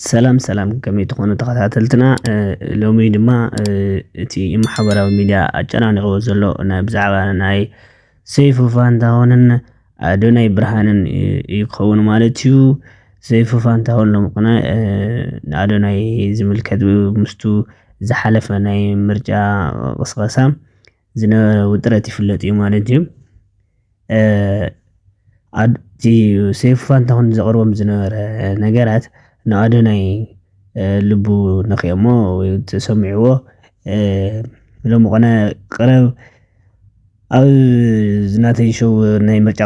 ሰላም ሰላም ከመይ ትኾኑ ተኸታተልትና ሎሚ ድማ እቲ ማሕበራዊ ሚድያ ኣጨናኒቕዎ ዘሎ ብዛዕባ ናይ ሰይፉ ፋንታሁንን ኣዶናይ ብርሃንን እዩ ክኸውን ማለት እዩ። ሰይፉ ፋንታሁን ሎምቕና ንኣዶናይ ዝምልከት ምስቱ ዝሓለፈ ናይ ምርጫ ቅስቀሳ ዝነበረ ውጥረት ይፍለጥ እዩ ማለት እዩ። እቲ ሰይፉ ፋንታሁን ዘቕርቦም ዝነበረ ነገራት ንኣዶናይ ልቡ ነኺኦሞ ወይ ተሰሚዕዎ ሎምቕና ቅረብ ኣብ ናተይ ሾው ናይ ምርጫ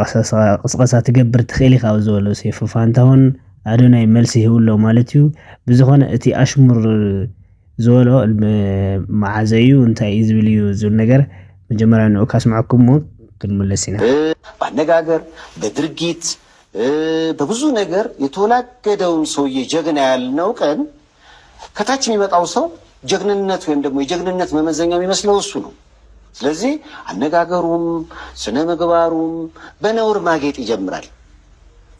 ቅስቀሳ ትገብር ትኽእል ኢኻ ኣብ ዝበሎ ሰይፉ ፋንታሁን ኣዶናይ መልሲ ይህብሎ ማለት እዩ። ብዝኾነ እቲ ኣሽሙር ዝበሎ መዓዘ እዩ እንታይ እዩ ዝብል እዩ ዝብል ነገር መጀመርያ ንዑ ካስምዐኩም ሞ ክንምለስ ኢና። በአነጋገር በድርጊት በብዙ ነገር የተወላገደውን ሰውዬ ጀግና ያልነው ቀን ከታች የሚመጣው ሰው ጀግንነት ወይም ደግሞ የጀግንነት መመዘኛ የሚመስለው እሱ ነው። ስለዚህ አነጋገሩም ስነ ምግባሩም በነውር ማጌጥ ይጀምራል።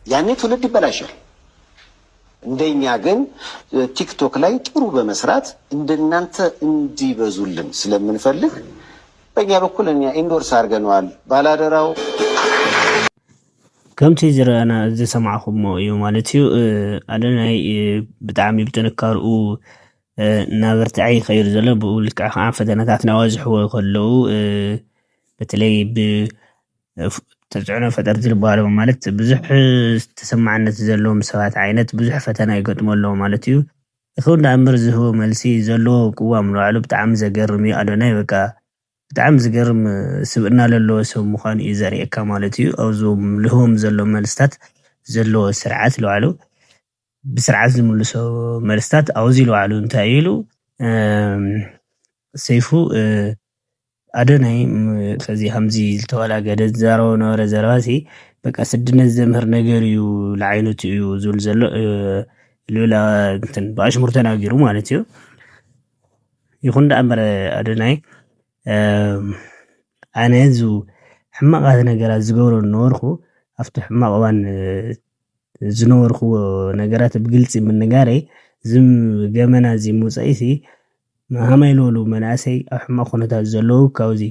ያኔ ትውልድ ይበላሻል። እንደኛ ግን ቲክቶክ ላይ ጥሩ በመስራት እንደናንተ እንዲበዙልን ስለምንፈልግ በእኛ በኩል እኛ ኢንዶርስ አድርገነዋል። ባላደራው ከምቲ ዝረአና ዝሰማዕኹሞ እዩ ማለት እዩ። ኣዶናይ ብጣዕሚ ብጥንካርኡ እናበርትዐ ይኸይድ ዘሎ ብኡ ልክዕ ከዓ ፈተናታት ናዋዝሕዎ ከለዉ በተለይ ብተፅዕኖ ፈጠርቲ ዝበሃሉ ማለት ብዙሕ ተሰማዕነት ዘለዎም ሰባት ዓይነት ብዙሕ ፈተና ይገጥሞ ኣለዎ ማለት እዩ። ይኹን ዳእምበር ዝህቦ መልሲ ዘለዎ ቅዋም ንባዕሉ ብጣዕሚ ዘገርም እዩ። ኣዶናይ በቃ ብጣዕሚ ዝገርም ስብእና ዘለዎ ሰብ ምዃኑ እዩ ዘርእየካ ማለት እዩ። ኣብዞም ልህቦም ዘሎ መልስታት ዘለዎ ስርዓት ንባዕሉ ብስርዓት ዝምልሶ መልስታት ኣውዚ ንባዕሉ እንታይ ኢሉ ሰይፉ ኣዶናይ ከዚ ከምዚ ዝተወላገደ ዝዛረቦ ነበረ ዘረባሲ በቃ ስድነት ዘምህር ነገር እዩ ንዓይነቱ እዩ ዝብል ዘሎ ልብላ እንትን ብኣሽሙር ተናጊሩ ማለት እዩ። ይኹን ዳእምበር ኣዶናይ ኣነ ዙ ሕማቃት ነገራት ዝገብሮ ነበርኩ ኣብቲ ሕማቅ እዋን ዝነበርክዎ ነገራት ብግልፂ ምንጋረይ ዝም ገመና እዚ ሙፀኢሲ ሃመይ ዝበሉ መናእሰይ ኣብ ሕማቅ ኩነታት ዘለዉ ካብዚ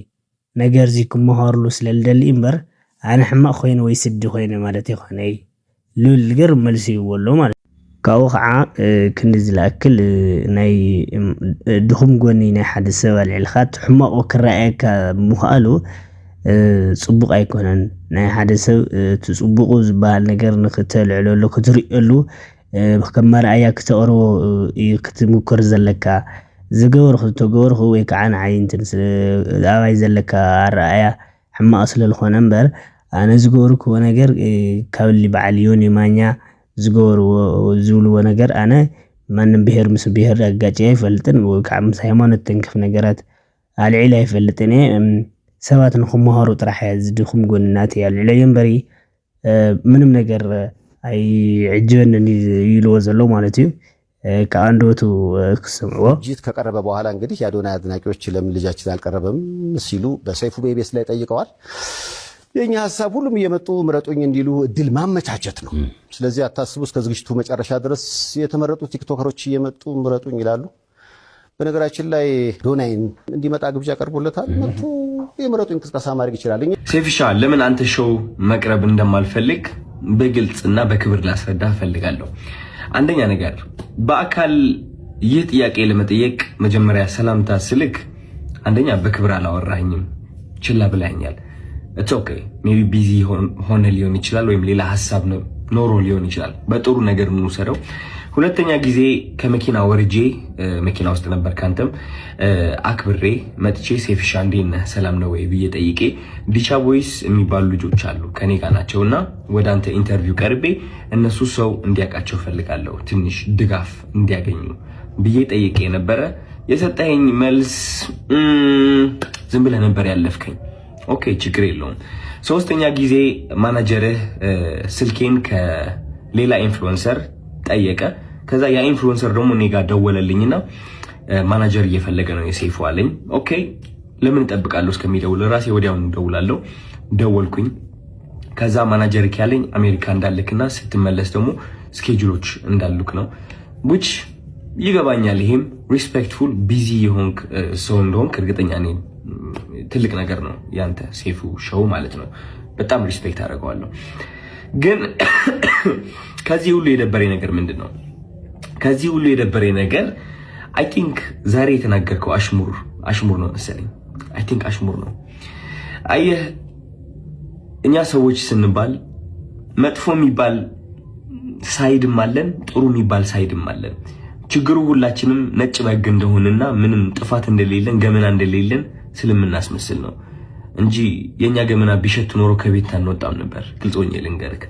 ነገር እዚ ክመሃርሉ ስለልደሊ እምበር ኣነ ሕማቅ ኮይነ ወይ ስዲ ኮይነ ማለት ይኮነይ ልብል ዝገርም መልሲ ይህብዎ ኣሎ ማለት ካብኡ ከዓ ክንዲ ዝለኣክል ናይ ድኹም ጎኒ ናይ ሓደ ሰብ ኣልዒልካ ሕማቁ ክረኣየካ ምኽኣሉ ፅቡቅ ኣይኮነን። ናይ ሓደ ሰብ እቲ ፅቡቁ ዝበሃል ነገር ንክተልዕለሉ ክትሪእየሉ ከም መርኣያ ክተቅርቦ እዩ ክትምኩር ዘለካ ዝገበርኩ ተገበርኩ ወይ ከዓ ንዓይ እንትን ኣብይ ዘለካ ኣረኣያ ሕማቅ ስለዝኾነ እምበር ኣነ ዝገበርክዎ ነገር ካብ በዓል ዮኒ ማኛ ዝገበርዎ ዝብልዎ ነገር ኣነ ማንም ብሄር ምስ ብሄር ኣጋጭ ኣይፈልጥን ወይ ከዓ ምስ ሃይማኖት ተንክፍ ነገራት ኣልዒለ ኣይፈልጥን እየ። ሰባት ንክመሃሩ ጥራሕ ዝድኹም ጎንናት ኣልዒለዮ እምበሪ ምንም ነገር ኣይዕጅበንን ይብልዎ ዘሎ ማለት እዩ። ከአንዶቱ ክስምዕዎ ጅት ከቀረበ በኋላ እንግዲህ የአዶናይ አድናቂዎች ለምን ልጃችን አልቀረበም ሲሉ በሰይፉ ቤቤስ ላይ ጠይቀዋል። የኛ ሐሳብ ሁሉም እየመጡ ምረጡኝ እንዲሉ እድል ማመቻቸት ነው። ስለዚህ አታስቡ፣ እስከ ዝግጅቱ መጨረሻ ድረስ የተመረጡ ቲክቶከሮች እየመጡ ምረጡኝ ይላሉ። በነገራችን ላይ አዶናይን እንዲመጣ ግብዣ ቀርቦለታል። መጥቶ የምረጡኝ ቅስቀሳ ማድረግ ይችላል። ሴፍሻ ለምን አንተ ሾው መቅረብ እንደማልፈልግ በግልጽና በክብር ላስረዳ ፈልጋለሁ። አንደኛ ነገር በአካል ይህ ጥያቄ ለመጠየቅ መጀመሪያ ሰላምታ ስልክ አንደኛ በክብር አላወራኝም፣ ችላ ብላኛል። it's okay maybe busy ሆነ ሊሆን ይችላል ወይም ሌላ ሐሳብ ኖሮ ሊሆን ይችላል። በጥሩ ነገር እንውሰደው። ሁለተኛ ጊዜ ከመኪና ወርጄ መኪና ውስጥ ነበር ካንተም አክብሬ መጥቼ ሴፍሻ እንዴት ነህ ሰላም ነው ወይ ብዬ ጠይቄ ዲቻ ቦይስ የሚባሉ ልጆች አሉ ከኔ ጋር ናቸውና ወደ አንተ ኢንተርቪው ቀርቤ እነሱ ሰው እንዲያውቃቸው ፈልጋለሁ ትንሽ ድጋፍ እንዲያገኙ ብዬ ጠይቄ ነበረ። የሰጠኸኝ መልስ ዝም ብለህ ነበር ያለፍከኝ። ኦኬ ችግር የለውም። ሶስተኛ ጊዜ ማናጀርህ ስልኬን ከሌላ ኢንፍሉዌንሰር ጠየቀ። ከዛ ያ ኢንፍሉዌንሰር ደግሞ እኔ ጋር ደወለልኝና ማናጀር እየፈለገ ነው የሰይፉ አለኝ። ኦኬ ለምን እጠብቃለሁ እስከሚደውል ራሴ ወዲያውኑ ደውላለሁ። ደወልኩኝ። ከዛ ማናጀር ያለኝ አሜሪካ እንዳልክና ስትመለስ ደግሞ ስኬጁሎች እንዳልክ ነው። which ይገባኛል። ይሄም ሪስፔክትፉል ቢዚ የሆንክ ሰው እንደሆንክ እርግጠኛ ነኝ። ትልቅ ነገር ነው ያንተ ሴፉ ሾው ማለት ነው። በጣም ሪስፔክት አደርገዋለሁ። ግን ከዚህ ሁሉ የደበረኝ ነገር ምንድነው? ከዚህ ሁሉ የደበረኝ ነገር አይ ቲንክ ዛሬ የተናገርከው አሽሙር ነው መሰለኝ። አይ ቲንክ አሽሙር ነው። አየህ እኛ ሰዎች ስንባል መጥፎ የሚባል ሳይድም አለን፣ ጥሩ የሚባል ሳይድም አለን። ችግሩ ሁላችንም ነጭ በግ እንደሆነና ምንም ጥፋት እንደሌለን ገመና እንደሌለን ስለምናስመስል ነው እንጂ የኛ ገመና ቢሸት ኖሮ ከቤት አንወጣም ነበር። ግልጾኝ ልንገርክ፣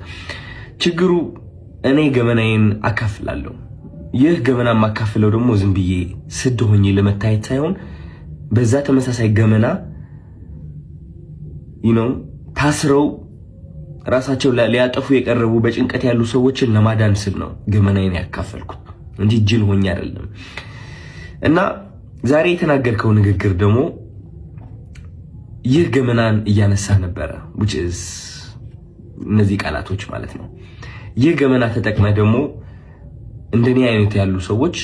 ችግሩ እኔ ገመናዬን አካፍላለሁ። ይህ ገመና ማካፍለው ደግሞ ዝም ብዬ ስድ ሆኜ ለመታየት ሳይሆን በዛ ተመሳሳይ ገመና ታስረው ራሳቸው ሊያጠፉ የቀረቡ በጭንቀት ያሉ ሰዎችን ለማዳን ስል ነው ገመናዬን ያካፈልኩት እንጂ ጅል ሆኜ አይደለም። እና ዛሬ የተናገርከው ንግግር ደግሞ ይህ ገመናን እያነሳ ነበረ which is እነዚህ ቃላቶች ማለት ነው። ይህ ገመና ተጠቅመህ ደግሞ እንደኔ አይነት ያሉ ሰዎች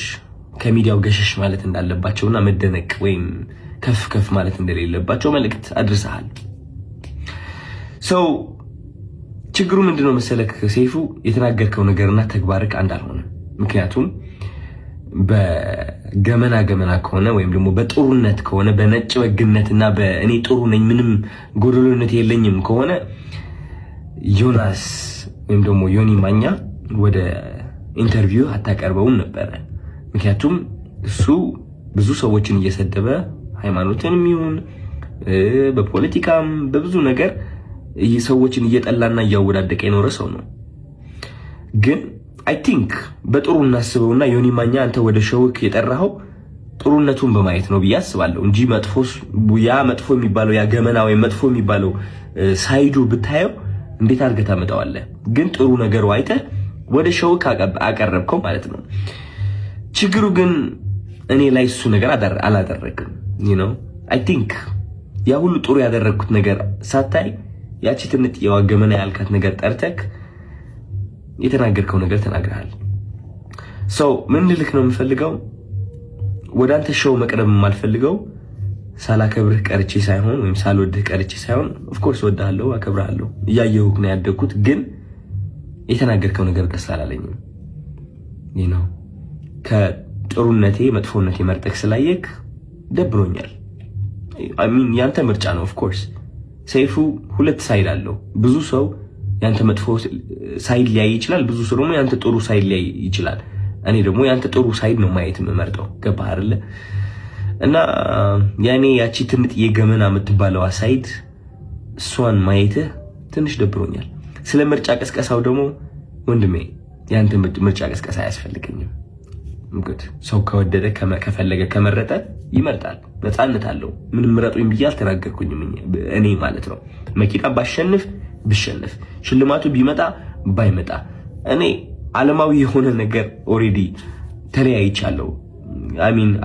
ከሚዲያው ገሸሽ ማለት እንዳለባቸውና መደነቅ ወይም ከፍ ማለት እንደሌለባቸው መልእክት አድርሰሃል። ችግሩ ምንድነው መሰለክ ሰይፉ፣ የተናገርከው ነገርና ተግባርክ አንድ አልሆነ። ምክንያቱም በገመና ከሆነ ወይም ደግሞ በጥሩነት ከሆነ በነጭ ወግነትና በእኔ ጥሩ ነኝ ምንም ጎደሎነት የለኝም ከሆነ ዮናስ ወይም ደግሞ ዮኒ ማኛ ወደ ኢንተርቪው አታቀርበውም ነበር። ምክንያቱም እሱ ብዙ ሰዎችን እየሰደበ ሃይማኖትንም ይሁን በፖለቲካም በብዙ ነገር ሰዎችን እየጠላና እያወዳደቀ የኖረ ሰው ነው። ግን አይ ቲንክ በጥሩ እናስበውና ዮኒ ማኛ አንተ ወደ ሸውክ የጠራኸው ጥሩነቱን በማየት ነው ብዬ አስባለሁ እንጂ መጥፎ የሚባለው ያ ገመና ወይ መጥፎ የሚባለው ሳይዱ ብታየው እንዴት አድርገህ ታመጣዋለህ? ግን ጥሩ ነገሩ አይተህ ወደ ሸውክ አቀረብከው ማለት ነው። ችግሩ ግን እኔ ላይ እሱ ነገር አላደረግም። አይ ቲንክ ያ ሁሉ ጥሩ ያደረግኩት ነገር ሳታይ ያቺ ትንጥ የዋገመና ያልካት ነገር ጠርተክ የተናገርከው ነገር ተናግረሃል። ምን ልልክ ነው የምፈልገው፣ ወደ አንተ ሾው መቅረብ የማልፈልገው ሳላከብርህ ቀርቼ ሳይሆን ወይም ሳልወድህ ቀርቼ ሳይሆን ኦፍ ኮርስ ወድሃለሁ፣ አከብርሃለሁ፣ እያየሁህ ነው ያደግኩት። ግን የተናገርከው ነገር ደስ አላለኝም። ከጥሩነቴ መጥፎነቴ መርጠክ ስላየክ ደብሮኛል። ያንተ ምርጫ ነው። ኦፍ ኮርስ ሰይፉ ሁለት ሳይድ አለው። ብዙ ሰው ያንተ መጥፎ ሳይድ ሊያይ ይችላል፣ ብዙ ሰው ደግሞ ያንተ ጥሩ ሳይድ ሊያይ ይችላል። እኔ ደግሞ ያንተ ጥሩ ሳይድ ነው ማየት የምመርጠው። ገባህ አይደለ? እና ያኔ ያቺ ትንጥ የገመና የምትባለው ሳይድ እሷን ማየትህ ትንሽ ደብሮኛል። ስለ ምርጫ ቀስቀሳው ደግሞ ወንድሜ ያንተ ምርጫ ቀስቀሳ አያስፈልገኝም። ሰው ከወደደ ከፈለገ ከመረጠ ይመርጣል፣ ነፃነት አለው። ምንም ምረጡኝ ብዬ አልተናገርኩኝም እኔ ማለት ነው። መኪና ብሸነፍ ሽልማቱ ቢመጣ ባይመጣ እኔ ዓለማዊ የሆነ ነገር ኦሬዲ ተለያይቻለሁ።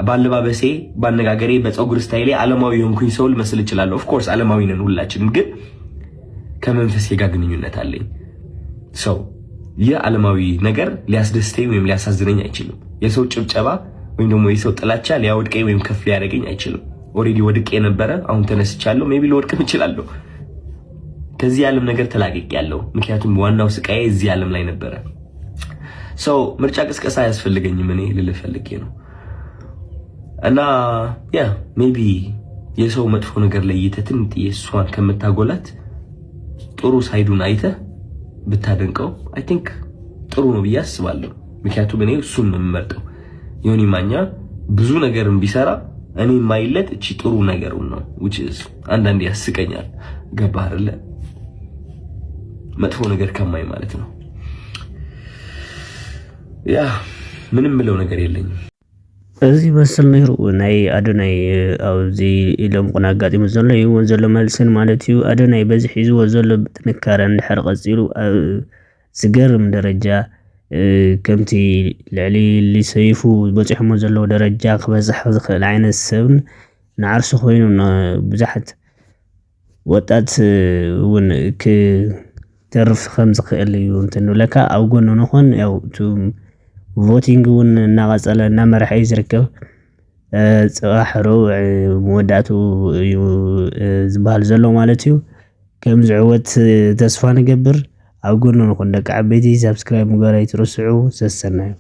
ባለባበሴ፣ ባነጋገሬ፣ በፀጉር ስታይሌ ዓለማዊ የሆንኩኝ ሰው ልመስል እችላለሁ። ኦፍ ኮርስ ዓለማዊ ነን ሁላችንም፣ ግን ከመንፈሴ ጋር ግንኙነት አለኝ። ይህ ዓለማዊ ነገር ሊያስደስተኝ ወይም ሊያሳዝነኝ አይችልም። የሰው ጭብጨባ ወይም ደግሞ የሰው ጥላቻ ሊያወድቀኝ ወይም ከፍ ሊያደርገኝ አይችልም። ኦሬዲ ወድቄ ነበረ፣ አሁን ተነስቻለሁ። ሜቢ ልወድቅም እችላለሁ። ከዚህ ዓለም ነገር ተላቅቄያለሁ። ምክንያቱም ዋናው ስቃዬ እዚህ ዓለም ላይ ነበረ። ምርጫ ቅስቀሳ አያስፈልገኝም እኔ ልልህ ፈልጌ ነው። እና ሜቢ የሰው መጥፎ ነገር ለይተህ ትንጥዬ እሷን ከምታጎላት ጥሩ ሳይዱን አይተህ ብታደንቀው አይ ቲንክ ጥሩ ነው ብዬ አስባለሁ። ምክንያቱም እኔ እሱን ነው የምመርጠው። ዮኒ ማኛ ብዙ ነገርን ቢሰራ እኔ የማይለት እቺ ጥሩ ነገሩን ነው which is አንዳንዴ ያስቀኛል። ገባህ አይደለ? መጥፎ ነገር ከማይ ማለት ነው። ምንም ምለው ነገር የለኝም። እዚህ በስል ነይሩ ናይ አዶናይ ኣብዚ ኢሎም ቁና አጋጢሙ ዘሎ ይውን ዘሎ መልስን ማለት እዩ። አዶናይ በዚህ ሒዝዎ ዘሎ ጥንካረ እንድሕር ቀፂሉ ዝገርም ደረጃ ከምቲ ልዕሊ ሰይፉ በፂሕሞ ዘለዎ ደረጃ ክበፅሕ ዝኽእል ዓይነት ሰብን ንዓርሱ ኮይኑ ብዙሓት ወጣት እውን ክተርፍ ከም ዝኽእል እዩ እንተንብለካ ኣብ ጎኑ ንኾን ያው ቮቲንግ ውን እናቀጸለ እና መርሐይ ዝርከብ ጽባሕ ረውዕ መወዳእቱ ዝበሃል ዘሎ ማለት እዩ ከም ዝዕወት ተስፋ ንገብር ኣብ ጎኑ ንኹን ደቂ ዓበይቲ ሰብስክራይብ ምግባር ኣይትርስዑ ሰሰናዩ